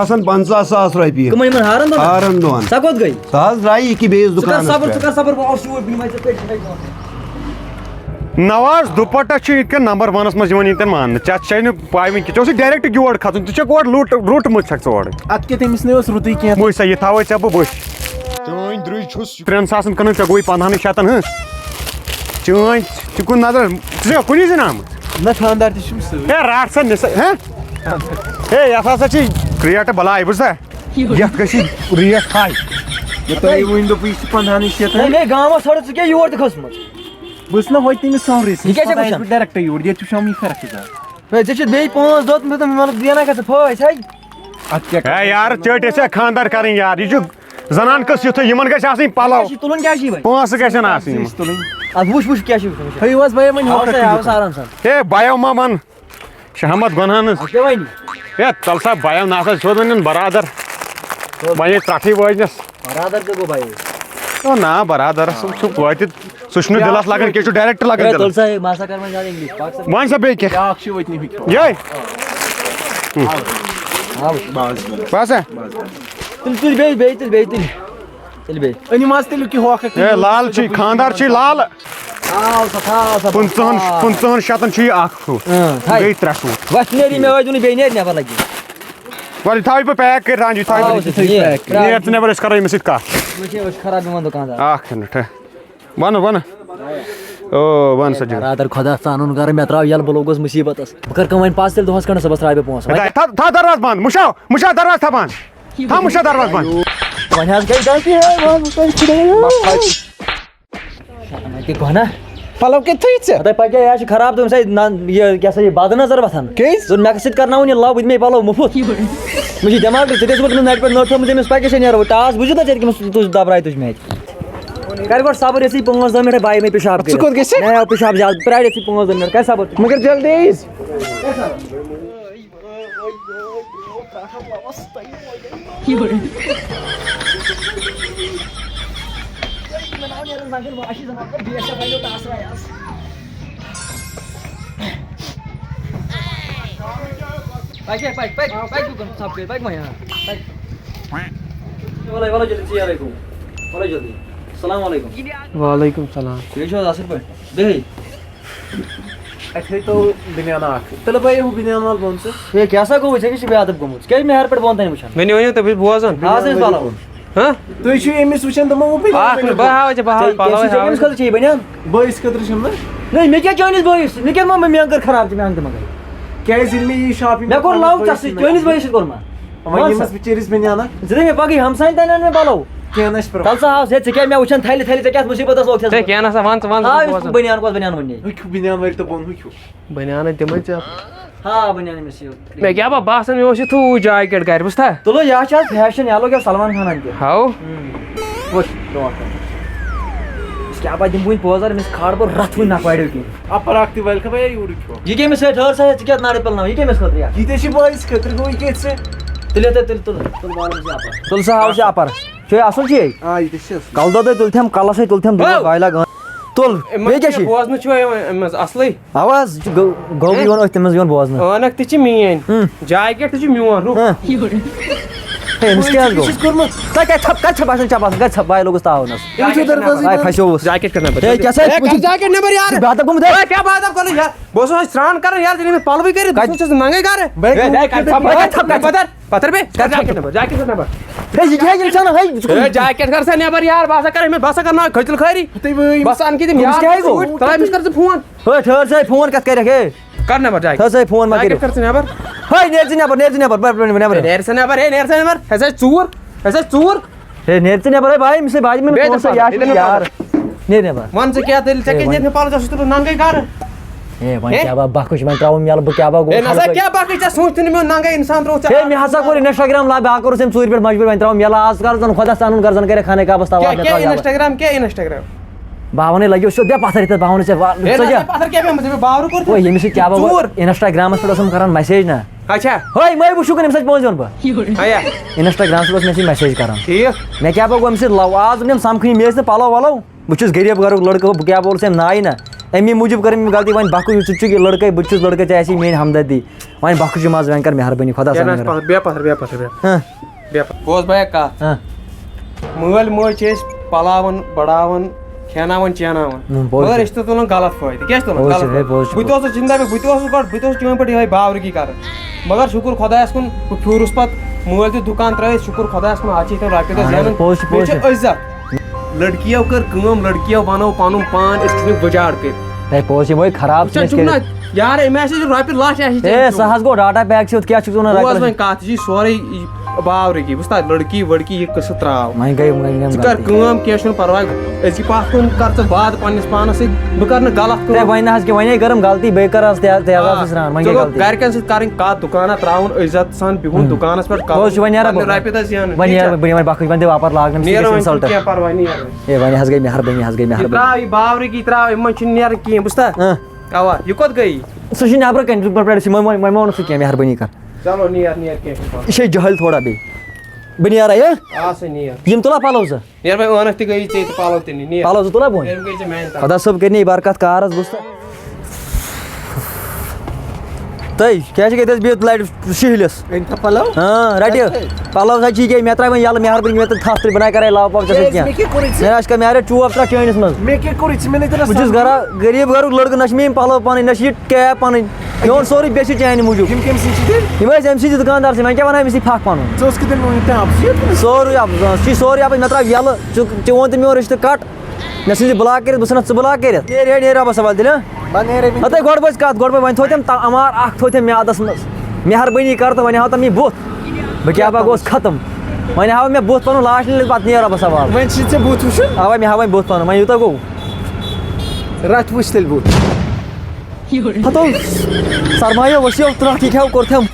آسان 50,000 رۄپیہِ کٕمن یِمن ہارن دۄہن ہارن دۄہن سۄ کوٚت گٔے سۄ حظ درٛایہِ یہِ کہِ بیٚیِس دُکانس ژٕ پٮ۪ٹھ کر صبر بہٕ آس یور بہٕ نِمے ژےٚ پیٹہِ نواز دُپٹہ چھُ یِتھ کٔنۍ نمبر ونس منٛز یِوان ییٚتٮ۪ن ماننہٕ ژےٚ چھے نہٕ پاے وٕنۍ کینٛہہ ژےٚ اوسُے ڈایریکٹ یور کھژُن ژٕ چھکھ اورٕ لوٗٹمُت چھکھ ژٕ اورٕ اتھ کیٛاہ تٔمِس نہٕ اوس رُتُے کینٛہہ وٕچھ سا یہِ تھاوے ژےٚ بہٕ بٔتھِ چٲنۍ درٛوٚج چھُس 3,000 کٕنان ژےٚ گوٚوُے 15,000 چٲنۍ ژٕ کُن نظر ژٕ چھکھ کُنی زٔنۍ آمٕژ نہ خاندار تہِ چھُم سۭتۍ ہے رٹ سا نِسا ہے یتھ ہسا چھِ ریٹ بلاے بوٗزتھا یتھ گژھی ریٹ ہاے تۄہہِ ؤنۍ دوٚپُو یہِ چھِ 15,000 ہے گامس ژھٕڑ ژٕ کیٛاہ یور تہِ کھٔژمٕژ بہٕ ٲسٕس نہ ہوٚتہِ تٔمِس سورُے یہِ کیٛاہ چھےٚ وٕچھان؟ ڈایریکٹ یور ییٚتہِ وٕچھام یہِ فرق چھِ ہے ژےٚ چھُتھ بیٚیہِ 5 دۄہ مطلب دینا کھژ ژٕ پھٲسۍ ہے اتھ کیٛاہ ہے یار ژٔٹۍ ٲسیا خاندار کرٕنۍ یار یہِ چھُ زنان قٕصہٕ یِتھُے یِمن گژھِ آسٕنۍ پلو تُلُن کیٛاہ چھُے وۄنۍ پونٛسہٕ گژھن آسٕنۍ یِمن تُلٕنۍ ادٕ وٕچھ کیٛاہ چھُ وٕچھُن تھٲیِو حظ بھیا وۄنۍ ہاوس آرام سان ہے بایو ما ون شہمت گۄنہانس کیٛاہ وَنہِ ہے تل سا بایو نسا سیوٚد وۄنۍ برادر وۄنۍ ترٹھٕے وٲجنس برادر تہِ گوٚو بھائی او نا برادرس چھُ توتہِ سُہ چھُنہٕ دِلس لگان کینٛہہ چھُ ڈایریکٹ لگان تُل دِلس سا بہٕ ہسا کرٕ وۄنۍ زیادٕ انگلش پاک سا وۄنۍ سا بیٚیہِ کینٛہہ بیٛاکھ چھِ وٲتۍ نہٕ ہُہ یے بس تُل بیٚیہِ تُل بیٚیہِ أنِم حظ تیٚلہِ کہِ ہوکھ ہے لال چھُے خاندار چھُے لال تھاو سا 15,000 شیٚتن چھُ یہِ اکھ سوٗٹ بیٚیہِ 3 سوٗٹ وۄتھ نیری مےٚ ٲدۍ نہٕ بیٚیہِ نیرِ نٮ۪بر لگہِ وۄنۍ تھاوٕ بہٕ پیک کٔرِتھ رانجی تھاوٕ نیر ژٕ نٮ۪بر أسۍ کرو أمِس سۭتۍ کتھ أسۍ خراب یِوان دُکاندار اکھ مِنٹ ون او ون سا جی برادر خۄدا ژانُن کر مےٚ تراو یَلہٕ بہٕ لوٚگُس مُصیبتس بہٕ کرٕ کٲم وۄنۍ پاس تیٚلہِ دۄہس کھنٛڈس صُبحس تراوٕ بہٕ پونٛسہٕ تھاو دروازٕ بنٛد مُشا دروازٕ تھاو بنٛد تھاو مُشا دروازٕ بنٛد وۄنۍ حظ گٔے غلطی گۄنا پلو کتہِ تھٲیِتھ ژےٚ تۄہہِ پکہِ یہِ چھِ خراب تٔمۍ سۭتۍ یہِ کیٛاہ سا یہِ بد نظر وۄتھان کیٛازِ دوٚپ مےٚ سۭتۍ کرناوُن یہِ لو بہٕ دِمے پلو مُفت مےٚ چھِ دٮ۪ماغ ژٕ گژھِ بہٕ نَٹہِ پٮ۪ٹھ نٔٹ تھٲومٕژ أمِس پکہِ سۭتۍ نیرو ٹاس بوٗزِو نا ژےٚ کٔمِس دبراے تُج مےٚ کر گۄڈٕ صبر یِتھٕے 5 دۄہ مِنٹ باے مےٚ پِشاب ژٕ کوٚت گژھِ مےٚ آو پِشاب زیادٕ پرٛارِ یِتھٕے 5 دۄہ مِنٹ کر صبر مگر جلدی یٖز السلام علیکم وعلیکم السلام بیٚیہِ چھِو حظ اَصٕل پٲٹھۍ بیٚیہِ اَسہِ تھٲیتو بنیٛان اکھ تیٚلہِ بھیا ہُہ بنیٛان وَل بۄن ژٕ ہے کیٛاہ سا گوٚو ژےٚ کیٛاہ چھُ بے ادب گوٚمُت ژٕ کیٛازِ مےٚ ہیٚرِ پٮ۪ٹھ بۄن تانۍ وٕچھان ؤنِو تُہۍ بہٕ چھُس بوزان آز ٲسۍ پَلو تُہۍ چھِو أمِس وٕچھان دوٚپمو بہٕ ہاوے ژےٚ کٔمِس خٲطرٕ چھِ یہِ بنیان بٲیِس خٲطرٕ چھُم نا نہ مےٚ کیٛاہ چٲنِس بٲیِس مےٚ کیٛازِ ما مےٚ کٔر خراب ژٕ مےٚ انٛگ مگر کیٛازِ ییٚلہِ مےٚ یہِ شاپِنٛگ مےٚ کوٚر لو ژےٚ سۭتۍ چٲنِس بٲیِس سۭتۍ کوٚر ما وۄنۍ ییٚمِس بِچٲرِس بنیٛان اکھ ژٕ دٔپۍ مےٚ پگہٕے ہمساین تانۍ اَن مےٚ پلو کینٛہہ نہ چھِ کل سا ہاوس ہے ژٕ کیٛاہ مےٚ وٕچھان تھلہِ ژےٚ کیٛاہ مُصیبتس لوٚگ ہے کینٛہہ نسا وَن ژٕ وَن ژٕ بوزان بنیان کۄس بنیان وۄنۍ ہُہ بنیٛان وٲلۍ تہٕ بۄن ہُہ بنیٛانٕے تِمے ژےٚ ہاں بنیان أمِس یہِ مےٚ کیٛاہ باسان مےٚ اوس یِتھُے جاکٮ۪ٹ گرِ بوٗزتھا تُلو یہِ چھِ آز فیشن یہِ لوٚگ سلمان خانن تہِ ہاو وٕچھ برونٛٹھ کُن أمِس کیٛاہ پَتہٕ دِمہٕ بہٕ وۄنۍ پوزر أمِس کھالہٕ بہٕ رَتھ وٕنۍ نَکھواریو کِہیٖنۍ اَپر اکھ تہِ وَلہِ بھیا یوٗرٕ کھیوٚو یہِ کٔمِس سۭتۍ ٹھٔہر سا ژٕ کیٛاہ نَرِ پِلناو یہِ کٔمِس خٲطرٕ یار یہِ تہِ چھِ بٲیِس خٲطرٕ گوٚو یہِ کیٛازِ ژےٚ تُلِو تُل تُل سا ہاوس یہِ اَپر چھُ یہِ اَصٕل چھُ یہِ آ یہِ تہِ چھِ کلہٕ دۄدے تُلتھٮ۪م کلس سۭتۍ تُلتھٮ۪م گایلا تُل بیٚیہِ کیٛاہ چھُ بوزنہٕ چھُ أمۍ منٛز اَصلٕے آواز یہِ چھُ گوٚو یِوان أتھۍ منٛز یِوان بوزنہٕ عٲنکھ تہِ چھِ میٲنۍ جاکٮ۪ٹ تہِ چھُ میون رُح أمِس کیٛاہ حظ گوٚو تۄہہِ کَتہِ ژھپ کَتہِ ژھپ آسان چپاس کَتہِ ژھپ باے لوٚگُس تاونس پھسیووُس جاکٮ۪ٹ کر نمبر ہے کیٛاہ سا جاکٮ۪ٹ نمبر یار بے ادب گوٚمُت ہے کیٛاہ بات کرُن یار بہٕ اوسُس وۄنۍ سرٛان کران یار ژٕ نِمہٕ پلوٕے کٔرِتھ بہٕ چھُس ننگے گرٕ پتھر بیٚیہِ کر جاکٮ۪ٹ نمبر جاکٮ۪ٹ کر نمبر ہے یہِ کیٛاہ اِنسان ہے جاکٮ۪ٹ کر سا نٮ۪بر یار بہٕ ہسا کرٕ أمِس بہٕ ہسا کرناو کھٔتِل خٲری بس ان تِم أمِس کیٛاہ گوٚو تَلہٕ أمِس کر ژٕ فون ہے ٹھٔہر سا فون کتھ کَرکھ ہے کر نمبر جاکٮ۪ٹ تھٲو سا فون ما کٔرِو کر ژٕ نٮ۪بر ہے نیرِ ژٕ نٮ۪بر نیرِ ژٕ نٮ۪بر نیرِ سا نٮ۪بر ہے نیرِ سا نٮ۪بر ہسا ژوٗر ہسا ژوٗر ہے نیرِ ژٕ نٮ۪بر ہے باے أمِس ہے باجہِ مےٚ پونٛسہٕ یار نیرِ نٮ۪بر وَن ژٕ کیٛاہ تیٚلہِ ژےٚ کیٛازِ نیرِ نہٕ پلو ژٕ چھُس بہٕ ننگے گرٕ ہے وۄنۍ کیٛاہ با بکھٕچ وۄنۍ تراوُن یَلہٕ بہٕ کیٛاہ با ہے نسا گوٚو کیٛاہ باقٕے ژےٚ سوٗنٛچتھٕے نہٕ میون ننگے اِنسان ترٛوو ہے مےٚ ہسا کوٚر اِنسٹاگرام لا بیٛاکھ کوٚرُس أمۍ ژوٗرِ پٮ۪ٹھ مجبوٗر وۄنۍ تراوُن یَلہٕ آز کر زن خۄدا ژانُن کر زن کرے خانے کعبس تاوار کیٛاہ اِنسٹاگرام کیٛاہ اِنسٹاگرام بہٕ وَنَے لگیو سیوٚد بیٚہہ پتھر ییٚتٮ۪تھ بہٕ وَنہٕ ژےٚ پتھر کیٛاہ پیٚومُت ژےٚ باورٕ کوٚر اوے ییٚمِس سۭتۍ کیٛاہ با اِنسٹاگرامس پٮ۪ٹھ اوسُم کران میسیج نا اچھا ہے مے وٕچھو کُن أمِس سۭتۍ پونٛسہٕ دِوان بہٕ ایا اِنسٹاگرامس پٮ۪ٹھ اوس مےٚ سۭتۍ میسیج کران ٹھیٖک مےٚ کیٛاہ با گوٚو أمِس سۭتۍ لو آز دوٚپنم سمکھٕنۍ مےٚ ٲسۍ نہٕ پلو ولو بہٕ چھُس غریٖب گرُک لڑکہٕ بہٕ کیٛاہ بولس أمۍ نایہِ نا امی موجود کر غلطی وۄنۍ بکھٕ ژٕ چھُکھ یہِ لڑکے بہٕ چھُس لڑکہٕ ژےٚ آسی میٲنۍ ہمدردی وۄنۍ بکھٕ چھُ مزٕ وۄنۍ کر مہربٲنی خۄدا صٲب بے پتھر بوز بھیا کتھ مٲلۍ مٲج چھِ أسۍ پلاوان بڑاوان کھٮ۪ناوان چیناوان مگر أسۍ چھِ تُلان غلط فٲیدٕ کیٛاہ چھِ تُلان غلط بہٕ تہِ اوسُس زندہ بہٕ تہِ اوسُس گۄڈٕ بہٕ تہِ اوسُس چٲنۍ پٲٹھۍ یِہوے باورٕگی کران مگر شُکُر خۄدایس کُن بہٕ پھیوٗرُس پتہٕ مٲلۍ تہِ دُکان ترٲیِتھ شُکُر خۄدایس کُن آز چھِ ییٚتٮ۪ن رۄپیہِ دہ زینان بیٚیہِ چھِ عزت لڑکِیو کٔر کٲم لڑکِیو بنوو پنُن پان أسۍ ژھٕنِکھ بُجاڑ کٔرِتھ پوش وۄنۍ خراب یار أمۍ آسہِ رۄپیہِ لچھ اے سُہ حظ گوٚو ڈاٹا پیک چھِ کیٛاہ چھُکھ ژٕ بوز وَنان وۄنۍ کتھ یہِ چھِ سورُے باورٕگی بوٗزتھا لڑکی وڑکی یہِ قصہٕ تراو وۄنۍ گٔے وۄنۍ ژٕ کر کٲم کینٛہہ چھُنہٕ پرواے أزکہِ پتھ کُن کر ژٕ وعدٕ پننِس پانس سۭتۍ بہٕ کرٕ نہٕ غلط کٲم وۄنۍ نہ حظ کینٛہہ وۄنۍ کٔرٕم غلطی بیٚیہِ کر حظ تہِ حظ سران وۄنۍ گٔے غلطی گرِکٮ۪ن سۭتۍ کرٕنۍ کتھ دُکانا تراوُن عزت سان بِہُن دُکانس پٮ۪ٹھ پوٚز چھُ وۄنۍ نیران رۄپیہِ دہ زینٕنۍ وۄنۍ نیرٕ بہٕ وۄنۍ بکھٕ وۄنۍ دِ واپس لاگنہٕ کینٛہہ پرواے نیرٕ اے وۄنۍ حظ گٔے مہربٲنی حظ گٔے مہربٲنی تراو یہِ باورٕگی تراو اَمہِ منٛز چھُنہٕ نیران کِہینۍ بوٗزتھا اوا یہِ کوٚت گٔیی سُہ چھُ نیبرٕ کَنۍ وۄنۍ وۄنۍ مونُکھ ژٕ کینٛہہ مہربٲنی کر چلو نیر نیر کینٛہہ چھُنہٕ یہِ چھے جہل تھوڑا بیٚیہِ بہٕ نیرا یہِ آ سا نیر یِم تُلا پلو ژٕ نیر بھائی ٲنکھ تہِ گٔیی ژےٚ تہٕ پلو تہِ نی نیر پلو زٕ تُلا بۄن أمۍ گٔے ژےٚ میانہِ طرفہٕ خۄدا صٲب کٔرِنۍ یہِ برکت کارس بوٗزتھا تُہۍ کیٛاہ چھِ ییٚتہِ حظ بِہِتھ لٹہِ شِہلِس رٹہِ پلو سا چھِ یہِ مےٚ ترٛاے وۄنۍ یَلہٕ مہربٲنی مےٚ تہٕ تھپھ تُلۍ بہٕ نَے کرے لاو پاو ژےٚ سۭتۍ کینٛہہ مےٚ آسہِ مےٚ چوب ترٛا چٲنِس منٛز بہٕ چھُس گرا غریٖب گرُک لڑکہٕ نہ چھِ میٲنۍ پلو پنٕنۍ نہ چھِ یہِ کیب پنٕنۍ میون سورُے بیٚیہِ چھِ چانہِ موٗجوٗب یِم ٲسۍ أمۍ سٕنٛدِ دُکاندار سٕنٛدۍ وۄنۍ کیٛاہ وَنہٕ أمِس یہِ پھکھ پَنُن سورُے سُہ چھِ سورُے اَپٲرۍ مےٚ ترٛاو یَلہٕ ژٕ ووٚن تہٕ میون رِشتہٕ کَٹ مےٚ ژھٕنہِ بٕلاک کٔرِتھ بہٕ ژھٕنَتھ ژٕ بٕلاک کٔرِتھ نیرِ رۄبَس حوالہٕ تیٚلہِ ہَتَے گۄڈٕ بٔژ کَتھ گۄڈٕ وۄنۍ تھوٚو تٔمۍ اَمار اَکھ تھوٚو تٔمۍ میادَس منٛز مہربٲنی کر تہٕ وۄنۍ ہاو تٔمۍ یہِ بُتھ بہٕ کیٛاہ پَکھ گوس ختم وۄنۍ ہاو مےٚ بُتھ پَنُن لاسٹ پَتہٕ نیر رۄبَس حوالہٕ اَوَے مےٚ ہاو وۄنۍ بُتھ پَنُن وۄنۍ یوٗتاہ گوٚو ہتو سرمایو ؤسیو ترٛٹھ یہِ کھٮ۪و کوٚرتھٮ۪م